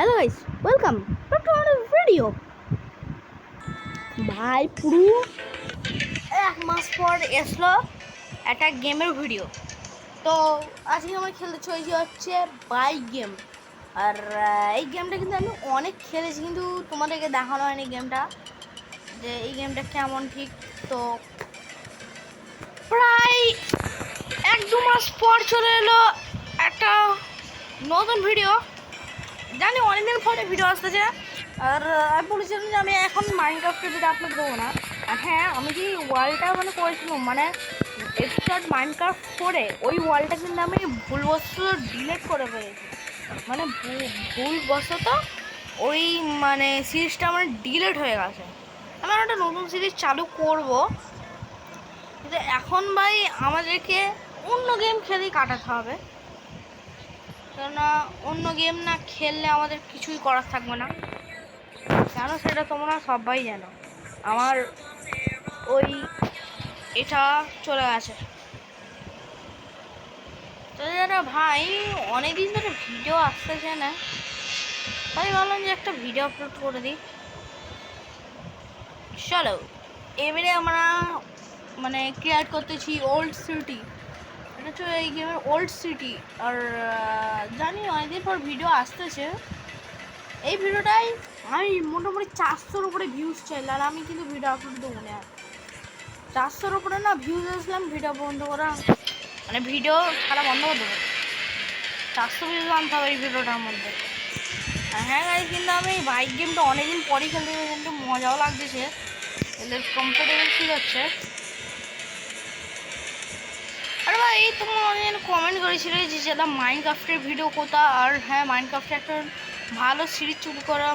Hello guys, welcome back to our video. ভাই পুরো এক মাস পর এসলো একটা গেমের ভিডিও। তো আজকে আমরা খেলতে চলেছি হচ্ছে বাইক গেম। আর এই গেমটা কিন্তু আমি অনেক খেলেছি, কিন্তু তোমাদেরকে দেখানো হয়নি গেমটা, যে এই গেমটা কেমন ঠিক। তো প্রায় 1-2 মাস পর চলে এলো একটা নতুন ভিডিও। জানি অনেকদিন পরে ভিডিও আসতেছে। আর আমি বলেছিলাম যে আমি এখন মাইনক্রাফটের ভিডিও আপলোড দেবো না। আর হ্যাঁ, আমি যে ওয়ালটা করেছিলাম, এপিসোড মাইনক্রাফট করে ওই ওয়ালটা কিন্তু আমি ভুলবশত ডিলিট করে ফেলেছি। ভুলবশত ওই সিরিজটা আমার ডিলিট হয়ে গেছে। আমি একটা নতুন সিরিজ চালু করব, কিন্তু এখন ভাই আমাদেরকে অন্য গেম খেলেই কাটাতে হবে, কেননা অন্য গেম না খেললে আমাদের কিছুই করার থাকবে না। কেন সেটা তোমরা সবাই জানো। আমার ওই এটা চলে গেছে। তো যারা ভাই অনেকদিন ধরে ভিডিও আসতেছে না, তাই ভাবলাম যে একটা ভিডিও আপলোড করে দিই। চলো এবারে আমরা ক্রিয়েট করতেছি ওল্ড সিটি। এটা হচ্ছে এই গেমের ওল্ড সিটি। আর জানি অনেকদিন পর ভিডিও আসতেছে। এই ভিডিওটাই আমি মোটামুটি 400-র উপরে ভিউজ চাইল, আর আমি কিন্তু ভিডিও আপলোড দেবো না। 400-র উপরে না ভিউজ আসলাম, ভিডিও বন্ধ করা ভিডিও ছাড়া বন্ধ করে দেবো। 400 ভিউজ আনতে হবে এই ভিডিওটার মধ্যে। হ্যাঁ গাইস, কিন্তু আমি বাইক গেমটা অনেকদিন পরই খেলতে, কিন্তু মজাও লাগতেছে, এদের কমফোর্টেবল ফিল হচ্ছে। আরে ভাই তোমরা অনেকদিন কমেন্ট করেছিলে যে যেটা মাইনক্রাফটের ভিডিও কোথা। আর হ্যাঁ, মাইনক্রাফটে একটা ভালো সিরিজ শুরু করা,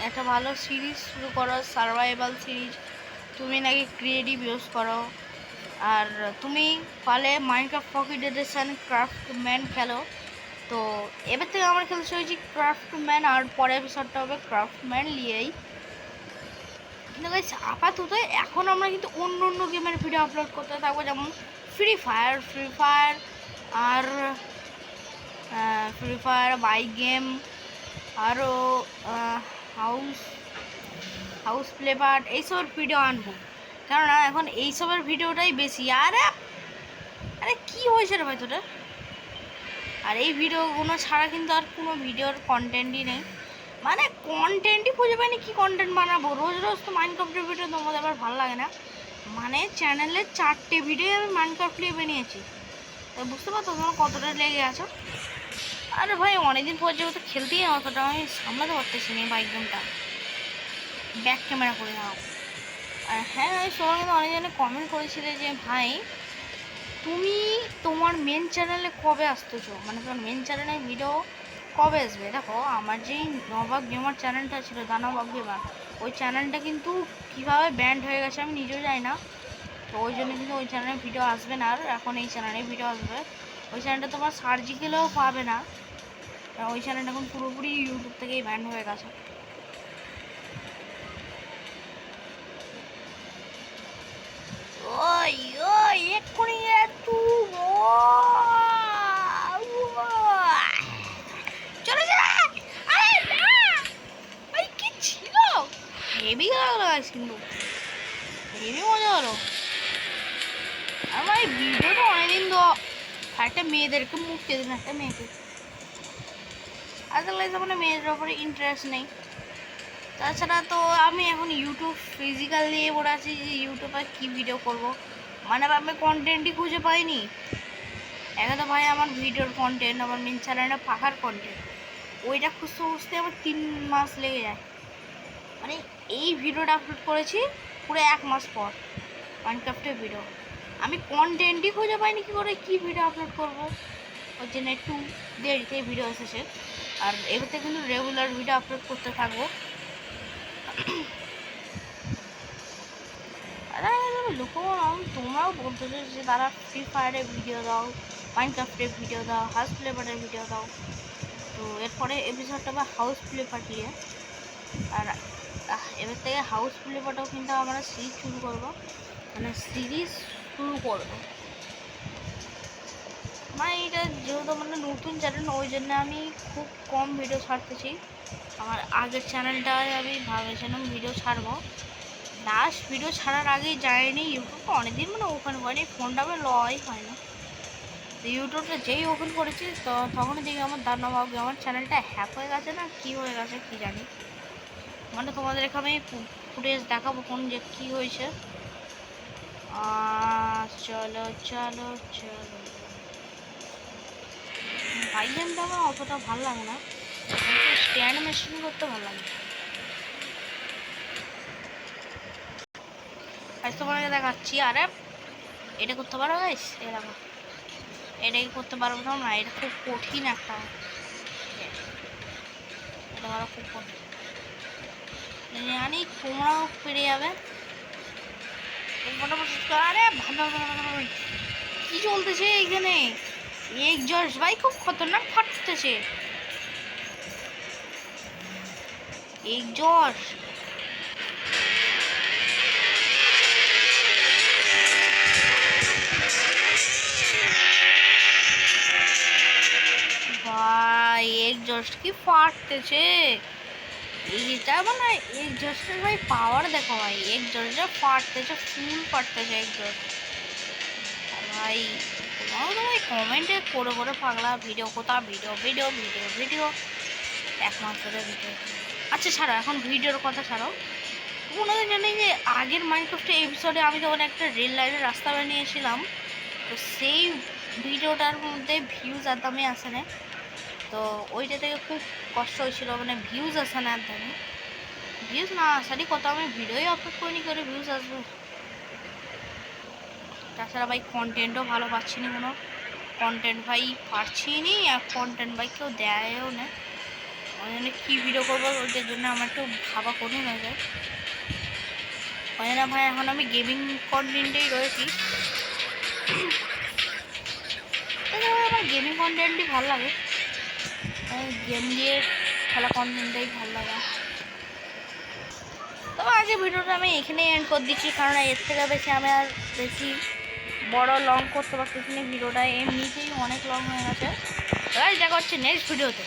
একটা ভালো সিরিজ শুরু করো, সার্ভাইভাল সিরিজ। তুমি নাকি ক্রিয়েটিভ ইউজ করো, আর তুমি পারলে মাইনক্রাফট পকেট এডিশন ক্রাফটম্যান খেলো। তো এবার থেকে আমার খেলতে হয়েছি ক্রাফটম্যান, আর পরের এপিসোডটা হবে ক্রাফটম্যান নিয়েই। কিন্তু গাইস আপাতত এখন আমরা কিন্তু অন্য অন্য গেমের ভিডিও আপলোড করতে থাকবো, যেমন ফ্রি ফায়ার আর বাইক গেম, আরও হাউস প্লে পার্ট, এইসবের ভিডিও আনবো। কেননা এখন এইসবের ভিডিওটাই বেশি। আরে কি হয়েছে রে ভাই তোদের? আর এই ভিডিওগুলো ছাড়া কিন্তু আর কোনো ভিডিওর কন্টেন্টই নেই, কন্টেন্টই খুঁজে পাইনি। কি কন্টেন্ট বানাবো? রোজ রোজ তো মাইনক্রাফটের ভিডিও তোমাদের আবার ভালো লাগে না। চ্যানেলে 4টে ভিডিও আমি মাইনক্রাফট নিয়ে বানিয়েছি, তো বুঝতে পারতো তোমার কতটা লেগে আছো। আরে ভাই অনেকদিন পর যেহেতু খেলতেই অতটা আমি সামলাতে পারতেছি না বাইক গেমটা। ব্যাক ক্যামেরা করে নাও। আর হ্যাঁ, সবাই কিন্তু অনেকজনে কমেন্ট করেছিলে যে ভাই তুমি তোমার মেন চ্যানেলে কবে আসতেছো, তোমার মেন চ্যানেলে ভিডিও কবে আসবে। দেখো আমার যেই নবাব গেমার চ্যানেলটা ছিল, দানবাব গেমার, ওই চ্যানেলটা কিন্তু কীভাবে ব্যান্ড হয়ে গেছে আমি নিজেও জানি না। তো ওই জন্য কিন্তু ওই চ্যানেলে ভিডিও আসবে না, আর এখন এই চ্যানেলে ভিডিও আসবে। ওই চ্যানেলটা তোমার সার্জিক্যালেও পাবে না, ওই চ্যানেলটা এখন পুরোপুরি ইউটিউব থেকেই ব্যান্ড হয়ে গেছে। ওই ওই এক্ষুনি চলে যা। কি ছিল, হেভি লাগলো কিন্তু, হেভি মজা হলো। আমার এই ভিডিওটা অনেকদিন তো একটা মেয়েদেরকে মুক্তি দিন, একটা মেয়েকে। আসলে মেয়েদের ওপরে ইন্টারেস্ট নেই। তাছাড়া তো আমি এখন ইউটিউব ফিজিক্যাল নিয়ে পড়ে আছি, যে ইউটিউবে কী ভিডিও করব, আমি কন্টেন্টই খুঁজে পাইনি। একে তো ভাই আমার ভিডিওর কন্টেন্ট, আমার মেন চ্যানেলটা পাখার কন্টেন্ট, ওইটা খুঁজতে খুঁজতে আমার 3 মাস লেগে যায়। এই ভিডিওটা আপলোড করেছি পুরো 1 মাস পর মাইনক্রাফটের ভিডিও। আমি কন্টেন্টই খুঁজে পাইনি কী করে কী ভিডিও আপলোড করবো, ওই জন্য একটু দেরিতে ভিডিও এসেছে। আর এবারে কিন্তু রেগুলার ভিডিও আপলোড করতে থাকবো। তোমরাও বলতেছো যে তারা ফ্রি ফায়ারের ভিডিও দাও, মাইনক্রাফটের ভিডিও দাও, হাউস প্লে পার্টের ভিডিও দাও। তো এরপরে এপিসোডটা বা হাউস প্লে পার্টিয়ে, আর এবার থেকে হাউস প্লে পার্টও কিন্তু আমরা সিরিজ শুরু করবো, এটা যেহেতু নতুন চ্যানেল, ওই জন্য আমি খুব কম ভিডিও ছাড়তেছি। আমার আগের চ্যানেলটায় আমি ভাবেছিলাম ভিডিও ছাড়বো, লাস্ট ভিডিও ছাড়ার আগেই যায়নি ইউটিউবটা অনেকদিন মানে ওপেন করিনি, ফোনটা আমার লই হয় না। তো ইউটিউবটা যেই ওপেন করেছি তো তখনই দেখি আমার দান্নাবাবু আমার চ্যানেলটা হ্যাক হয়ে গেছে না কী হয়ে গেছে কী জানি, মানে তোমাদেরকে আমি ফুটেজ দেখাবো কোন যে কী হয়েছে। চলো চলো চলো, বাইক গেমটা আমার অতটা ভালো লাগে না, স্ট্যান্ড মেশিন করতে ভালো লাগে। আজ তোমাকে দেখাচ্ছি। আরে এটা করতে পারো গাইস, এরকম এটাই করতে পারবো না, এটা খুব কঠিন একটা, এটা করা খুব কঠিন, জানি তোমরাও পেরে যাবে। আরে ভালো কি চলতেছে এইখানে, এক্সজস্ট ভাই খুব খতরনাক ফাটতেছে এক্সজস্ট। ভাই এক্সজস্ট কি ফাটতেছে, এইটা মানে এক্সজস্টের ভাই পাওয়ার দেখো ভাই, এক্সজস্টটা ফাটতেছে, ফুল ফাটতেছে এক্সজস্ট। ভাই তোমারও তো ভাই কমেন্টে করে করে পাগলা ভিডিও কোথা, ভিডিও ভিডিও ভিডিও ভিডিও এক মাস ধরে ভিডিও। আচ্ছা ছাড়ো এখন ভিডিওর কথা ছাড়ো, ওনাদের জানি যে আগের মাইনক্রাফট এপিসোডে আমি যখন একটা রেল লাইনের রাস্তা বানিয়েছিলাম, তো সেই ভিডিওটার মধ্যে ভিউজ একদমই আসে না, তো ওইটা থেকে খুব কষ্ট হয়েছিল, মানে ভিউজ আসে না একদমই, ভিউজ না আসারই কথা, আমি ভিডিওই আপলোড করিনি করে ভিউজ আসবে। তাছাড়া ভাই কন্টেন্টও ভালো পাচ্ছি না, কোনো কন্টেন্ট ভাই পাচ্ছি নি, আর কন্টেন্ট ভাই কেউ দেয়ও না, ওই জন্য কী ভিডিও করবো ওদের জন্য আমার একটু ভাবা কঠিন হয়ে যায়, ওই জন্য ভাই এখন আমি গেমিং কন্টেন্টেই রয়েছি। আমার গেমিং কন্টেন্টই ভালো লাগে, গেম দিয়ে খেলা কন্টেন্টটাই ভালো লাগে। তবে আজকে ভিডিওটা আমি এখানেই এন্ড করে দিচ্ছি, কারণ এর থেকে বেশি আমি আর বেশি বড় লং করতে পারতেছি না, ভিডিওটা এমনিতেই অনেক লং হয়ে গেছে। দেখা হচ্ছে নেক্সট ভিডিওতে।